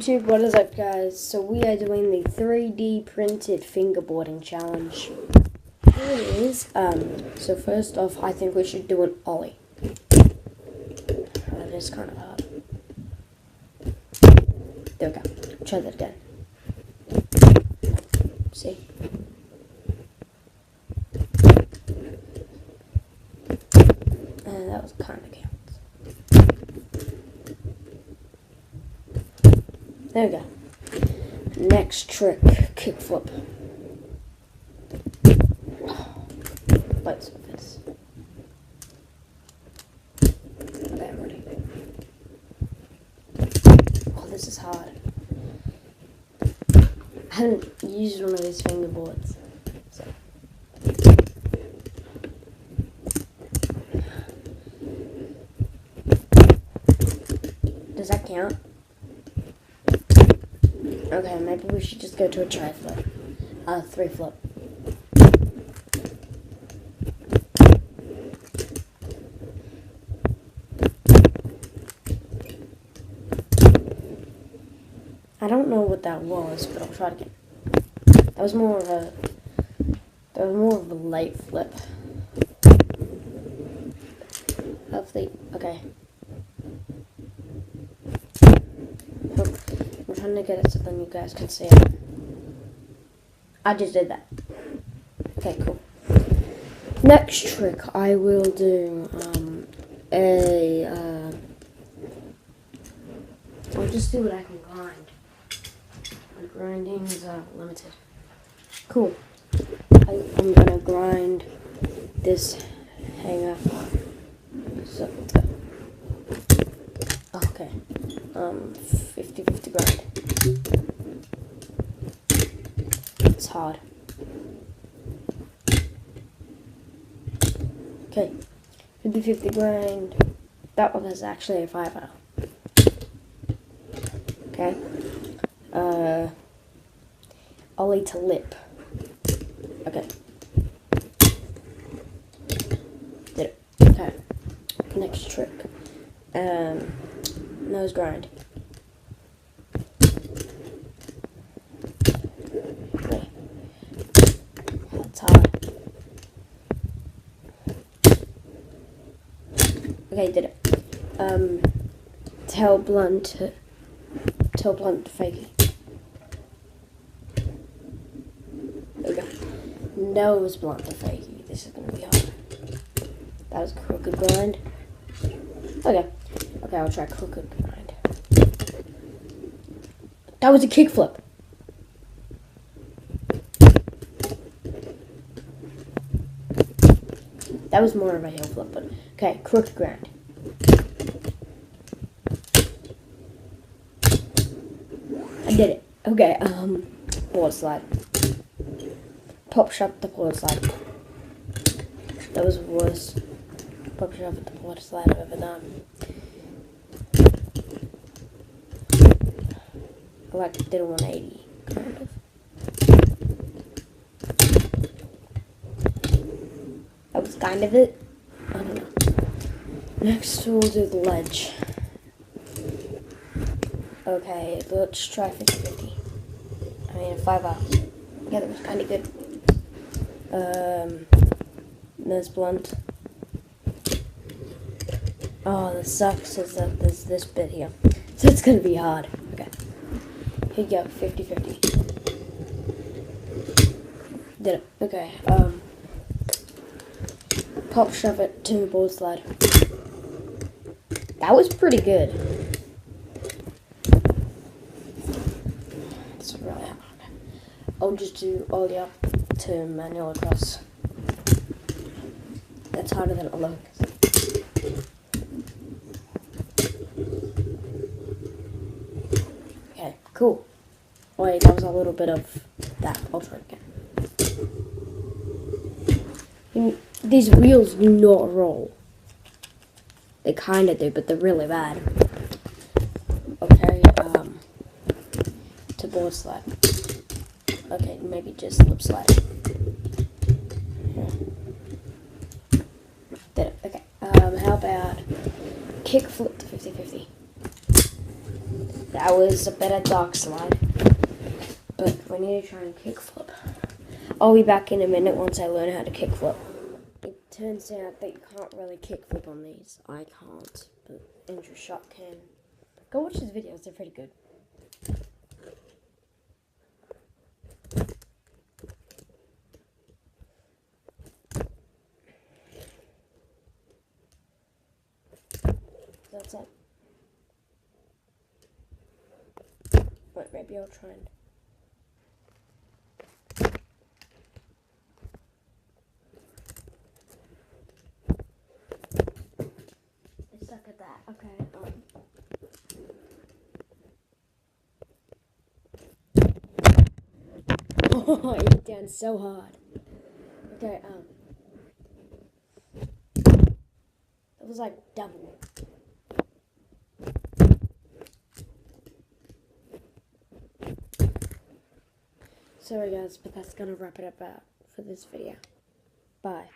YouTube, what is up guys? So we are doing the 3D printed fingerboarding challenge. Here it is. So first off, I think we should do an ollie. That is kind of hard. There we go. Try that again. See? And that was kind of counts. There we go. Next trick, kickflip. Wait, so this. Okay, I'm ready. Oh, this is hard. I haven't used one of these fingerboards. So. Does that count? Okay, maybe we should just go to a tri-flip. 3-flip. I don't know what that was, but I'll try it again. That was more of a light flip. Hopefully, okay. I'm trying to get it so then you guys can see it. I just did that. Okay, cool. Next trick, I will do I'll just do what I can grind. My grinding is limited. Cool. I'm gonna grind this hanger. So, okay. 50-50 grind. It's hard. Okay. 50-50 grind. That one is actually a 5-0. Okay. Ollie to lip. Okay. Did it. Okay. Next trick. Nose grind. Okay. That's hard. Okay, did it. Tail blunt fakey. There we go. Nose blunt to fakey. This is gonna be hard. That was crooked grind. Okay. Okay, I'll try crooked grind. That was a kickflip. That was more of a heel flip, but okay, crooked grind. I did it. Okay, board slide. Pop shove the board slide. That was the worst pop shove at the board slide I've ever done. I like did a 180, kind of. That was kind of it. I don't know. Next we'll do the ledge. Okay, let's try 50-50. I mean, 5-0. Yeah, that was kind of good. Nose blunt. Oh, this sucks is that there's this bit here. So it's gonna be hard. Okay. Here you go, 50-50. Did it. Okay, pop shove it to board slide. That was pretty good. It's really hard. I'll just do ollie up to manual across. That's harder than it looks. Okay, cool. Wait, that was a little bit of that. I'll try again. These wheels do not roll. They kind of do, but they're really bad. Okay, to board slide. Okay, maybe just lip slide. Did it. Okay. How about kick flip to 50-50? That was a bit of dark slide. But we need to try and kickflip. I'll be back in a minute once I learn how to kickflip. It turns out that you can't really kickflip on these. I can't, but Andrew Shot can. Go watch his videos, they're pretty good. That's it. Wait, maybe I'll try and... I suck at that. Okay, Oh, I hit down so hard. Okay, it was like double. Sorry guys, but that's gonna wrap it up for this video. Bye.